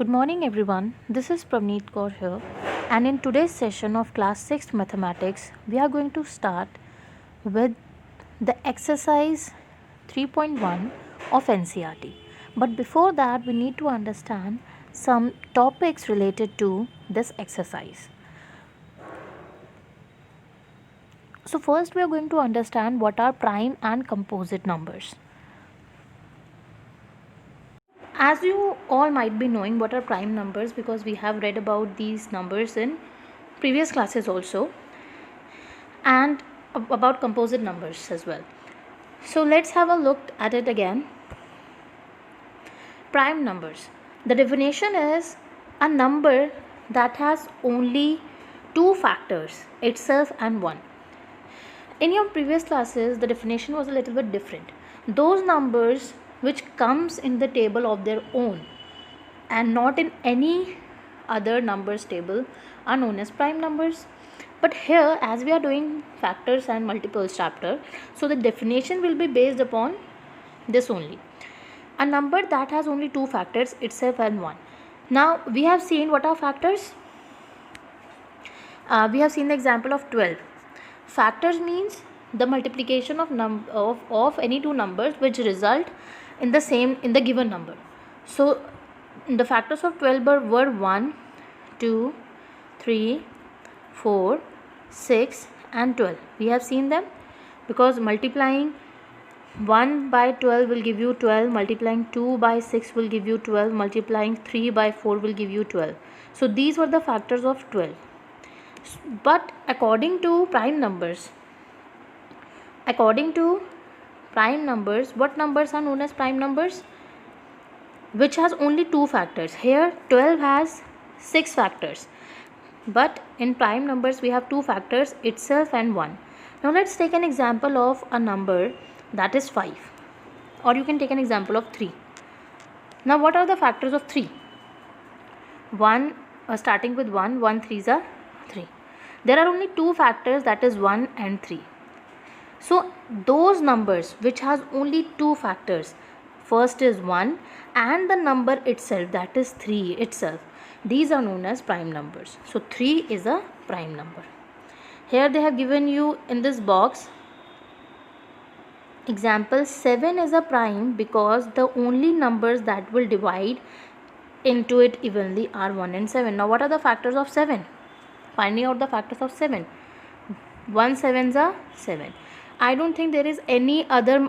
Good morning everyone. This is Pravneet Kaur here, and in today's session of class 6 mathematics we are going to start with the exercise 3.1 of NCERT. But before that we need to understand some topics related to this exercise. So first we are going to understand what are prime and composite numbers. As you all might be knowing what are prime numbers, because we have read about these numbers in previous classes also, and about composite numbers as well. So let's have a look at it again. Prime numbers. The definition is a number that has only two factors, itself and 1. In your previous classes the definition was a little bit different. Those numbers which comes in the table of their own and not in any other numbers table are known as prime numbers. But here, as we are doing factors and multiples chapter, so the definition will be based upon this only. A number that has only two factors, itself and 1. Now we have seen what are factors. We have seen the example of 12. Factors means the multiplication of any two numbers which result in the given number. So the factors of 12 were 1, 2, 3, 4, 6 and 12. We have seen them because multiplying 1 by 12 will give you 12, multiplying 2 by 6 will give you 12, multiplying 3 by 4 will give you 12. So these were the factors of 12. But according to prime numbers, what numbers are known as prime numbers? Which has only two factors. Here 12 has 6 factors, but in prime numbers we have two factors, itself and 1. Now let's take an example of a number that is 5, or you can take an example of 3. Now what are the factors of 3? 1, starting with 1, 1 3s are 3. There are only two factors, that is 1 and 3. So those numbers which has only two factors, first is 1 and the number itself, that is 3 itself, these are known as prime numbers. So 3 is a prime number. Here they have given you in this box example 7 is a prime because the only numbers that will divide into it evenly are 1 and 7. Now what are the factors of 7? Finding out the factors of 7. 1 7s are 7. I don't think there is any other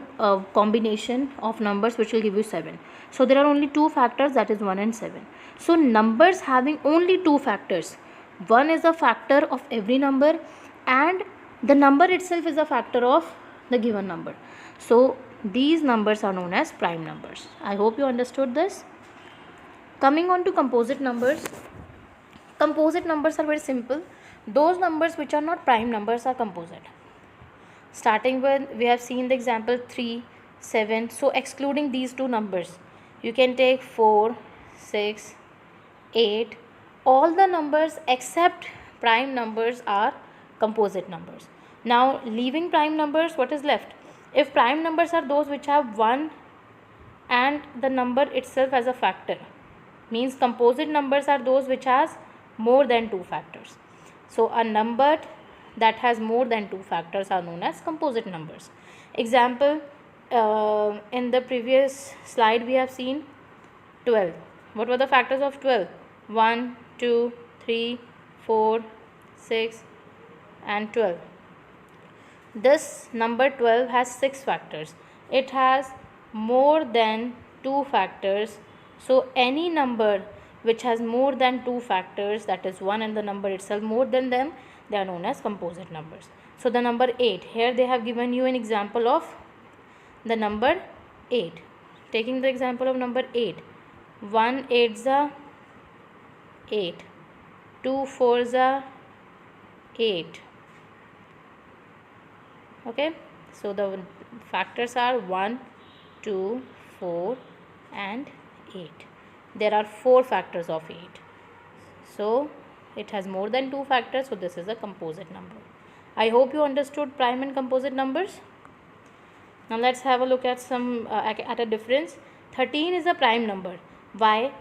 combination of numbers which will give you 7. So there are only two factors, that is 1 and 7. So numbers having only two factors, 1 is a factor of every number and the number itself is a factor of the given number. So these numbers are known as prime numbers. I hope you understood this. Coming on to composite numbers. Composite numbers are very simple. Those numbers which are not prime numbers are composite. Starting with, we have seen the example 3, 7. So excluding these two numbers, you can take 4, 6, 8. All the numbers except prime numbers are composite numbers. Now leaving prime numbers, what is left? If prime numbers are those which have 1 and the number itself as a factor, means composite numbers are those which has more than two factors. So a number that has more than two factors are known as composite numbers. Example, in the previous slide we have seen 12. What were the factors of 12? 1, 2, 3, 4, 6 and 12. This number 12 has 6 factors. It has more than two factors. So any number which has more than two factors, that is 1 and the number itself more than them, they are known as composite numbers. So the number 8, here they have given you an example of the number 8. Taking the example of number 8, 1 8s are 8, 2 4s are 8. Okay, so the factors are 1, 2, 4 and 8. There are 4 factors of 8. So it has more than two factors, so this is a composite number. I hope you understood prime and composite numbers. Now let's have a look at some at a difference. 13 is a prime number. Why?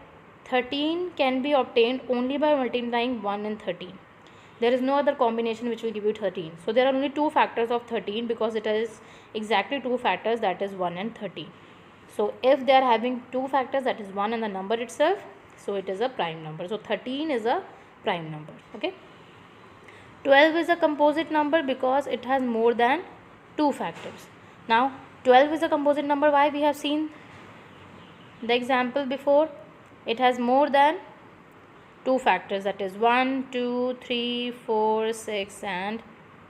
13 can be obtained only by multiplying 1 and 13. There is no other combination which will give you 13. So there are only two factors of 13 because it is exactly two factors, that is 1 and 13. So if they are having two factors, that is 1 and the number itself, so it is a prime number. So 13 is a prime number. Okay. 12 is a composite number because it has more than two factors. Now 12 is a composite number. Why? We have seen the example before. It has more than two factors, that is 1, 2, 3, 4, 6 and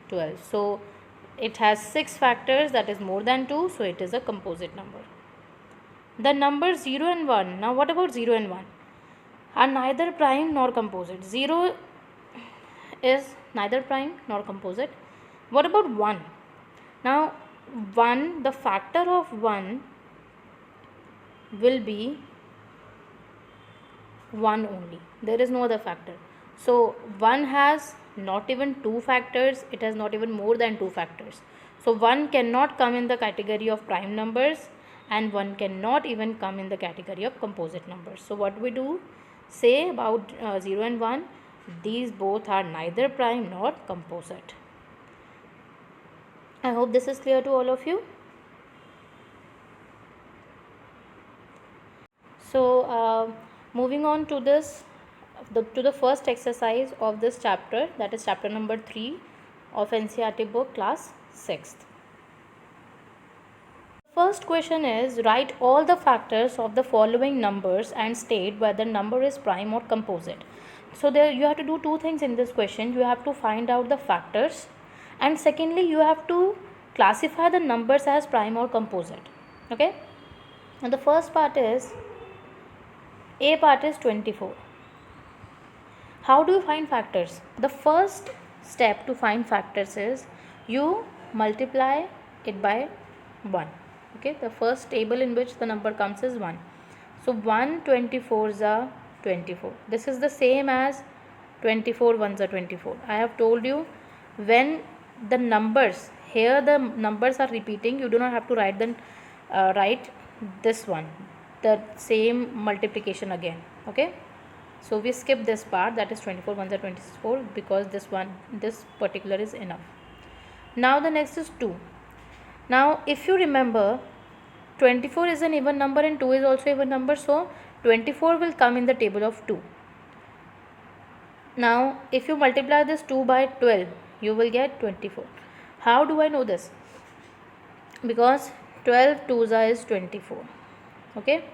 12. So it has 6 factors, that is more than 2, so it is a composite number. The numbers 0 and 1. Now what about 0 and 1? Are neither prime nor composite. 0 is neither prime nor composite. What about 1? Now 1, the factor of 1 will be 1 only. There is no other factor. So 1 has not even two factors, it has not even more than two factors. So 1 cannot come in the category of prime numbers and 1 cannot even come in the category of composite numbers. So what we do say about 0 and 1, these both are neither prime nor composite. I hope this is clear to all of you. So moving on to this, to the first exercise of this chapter, that is chapter number 3 of NCERT book, class 6th. First question is, write all the factors of the following numbers and state whether number is prime or composite. So there you have to do two things in this question. You have to find out the factors, and secondly you have to classify the numbers as prime or composite. Okay. And the first part is, A part is 24. How do you find factors? The first step to find factors is you multiply it by 1. Okay, the first table in which the number comes is 1. So 1 24s are 24. This is the same as 24 ones are 24. I have told you, when the numbers here, the numbers are repeating, you do not have to write them, write this one, the same multiplication again. Okay, so we skip this part, that is 24 ones are 24, because this particular is enough. Now the next is 2. Now if you remember, 24 is an even number and 2 is also even number, so 24 will come in the table of 2. Now if you multiply this 2 by 12, you will get 24. How do I know this? Because 12 2s is 24. Okay,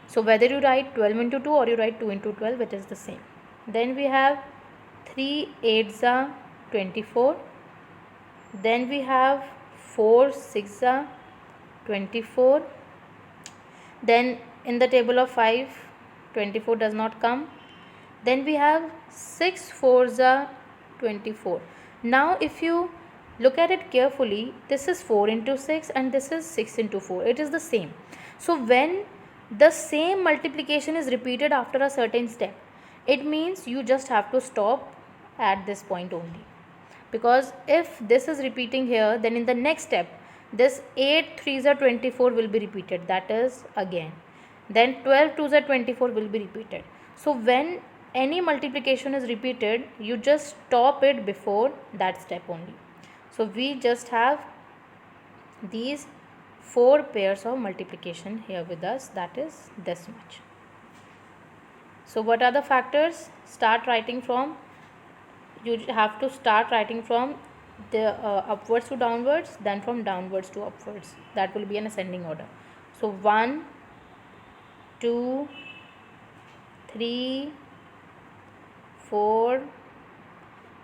so whether you write 12 into 2 or you write 2 into 12, it is the same. Then we have 3 8s are 24. Then we have 4 6s are 24. Then in the table of 5, 24 does not come. Then we have 6 4s are 24. Now if you look at it carefully, this is 4 into 6 and this is 6 into 4. It is the same. So when the same multiplication is repeated after a certain step, it means you just have to stop at this point only. Because if this is repeating here, then in the next step, this 8 3s are 24 will be repeated, that is again. Then 12 2s are 24 will be repeated. So when any multiplication is repeated, you just stop it before that step only. So we just have these 4 pairs of multiplication here with us, that is this much. So what are the factors? Start writing from, you have to start writing from the upwards to downwards, then from downwards to upwards. That will be an ascending order. So 1 2 3 4,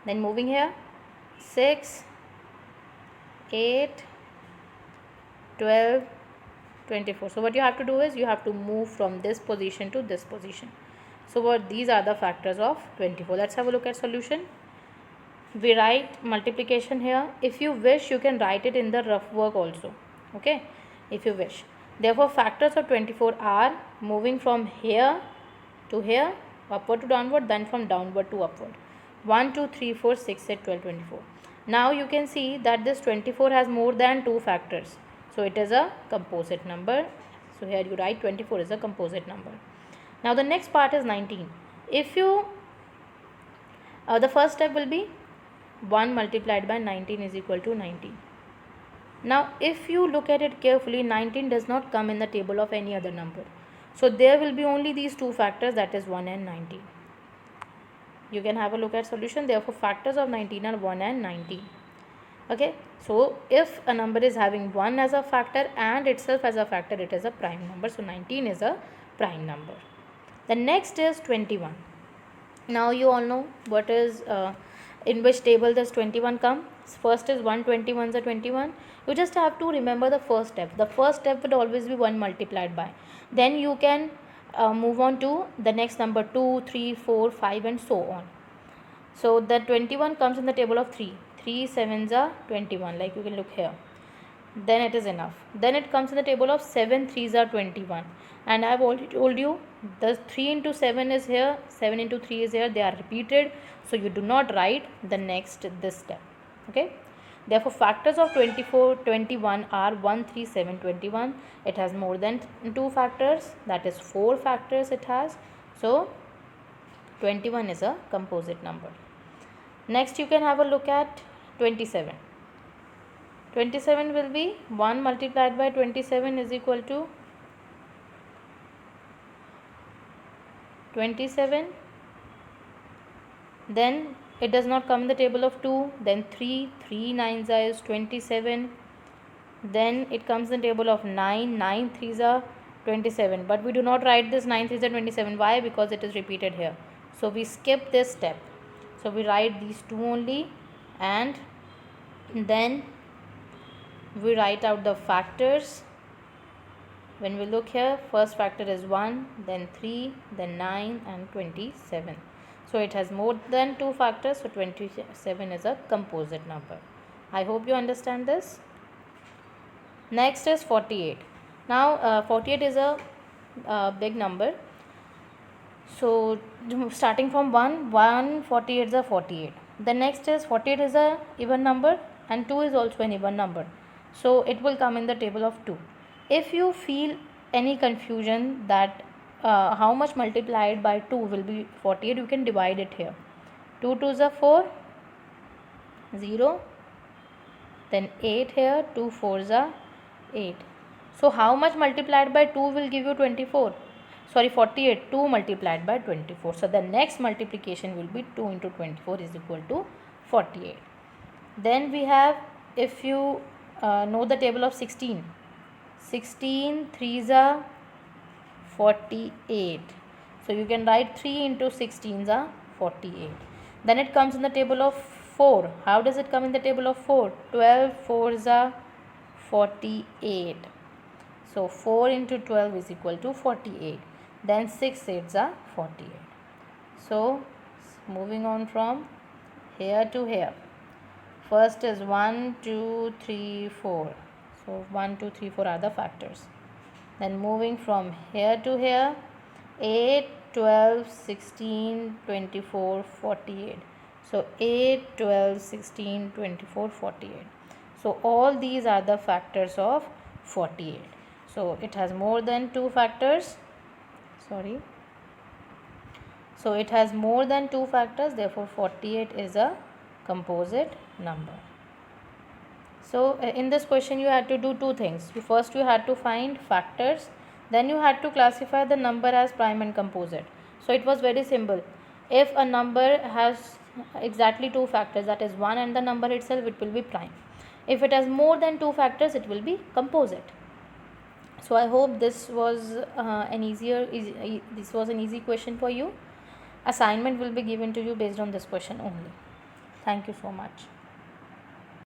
then moving here 6 8 12 24. So what you have to do is you have to move from this position to this position. So what these are the factors of 24. Let's have a look at solution. We write multiplication here. If you wish, you can write it in the rough work also. Okay, if you wish. Therefore factors of 24 are moving from here to here, upward to downward, then from downward to upward. 1 2 3 4 6 8 12 24. Now you can see that this 24 has more than two factors, so it is a composite number. So here you write 24 is a composite number. Now the next part is 19. If you the first step will be 1 multiplied by 19 is equal to 19. Now if you look at it carefully, 19 does not come in the table of any other number. So there will be only these two factors, that is 1 and 19. You can have a look at solution. Therefore factors of 19 are 1 and 19. Okay, so if a number is having 1 as a factor and itself as a factor, it is a prime number. So 19 is a prime number. The next is 21. Now you all know what is in which table does 21 come. First is 121s are 21. You just have to remember the first step. The first step would always be 1 multiplied by. Then you can move on to the next number 2, 3, 4, 5 and so on. So the 21 comes in the table of 3. 3 7s are 21, like you can look here. Then it is enough. Then it comes in the table of 7 3s are 21. And I have already told you the 3 into 7 is here, 7 into 3 is here. They are repeated. So you do not write the next this step. Okay. Therefore factors of 24 21 are 1 3 7 21. It has more than 2 factors, that is 4 factors it has. So 21 is a composite number. Next you can have a look at 27. 27 will be 1 multiplied by 27 is equal to 27. Then it does not come in the table of 2. Then 3 9s is 27. Then it comes in the table of 9 3s are 27. But we do not write this 9 3s are 27. Why? Because it is repeated here. So we skip this step. So we write these two only, and then we write out the factors. When we look here, first factor is 1, then 3, then 9 and 27. So it has more than 2 factors, so 27 is a composite number. I hope you understand this. Next is 48. Now 48 is a big number. So starting from 1 48 is a 48. The next is 48 is a even number and 2 is also an even number. So it will come in the table of 2. If you feel any confusion that how much multiplied by 2 will be 48, you can divide it here. 2 2s are 4, 0, then 8 here, 2 4s are 8. So how much multiplied by 2 will give you 24? Sorry, 48. 2 multiplied by 24. So the next multiplication will be 2 into 24 is equal to 48. Then we have, if you know the table of 16. 16 3s are 48. So you can write 3 into 16s are 48. Then it comes in the table of 4. How does it come in the table of 4? 12 4s are 48. So 4 into 12 is equal to 48. Then 6 8s are 48. So moving on from here to here. First is 1 2 3 4. So 1 2 3 4 are the factors. Then moving from here to here, 8 12 16 24 48. So 8 12 16 24 48. So all these are the factors of 48. So it has more than 2 factors. So it has more than 2 factors, therefore 48 is a composite number. So in this question you had to do two things. First you had to find factors, then you had to classify the number as prime and composite. So it was very simple. If a number has exactly 2 factors, that is 1 and the number itself, it will be prime. If it has more than 2 factors, it will be composite. So I hope this was an easy question for you. Assignment will be given to you based on this question only. Thank you so much.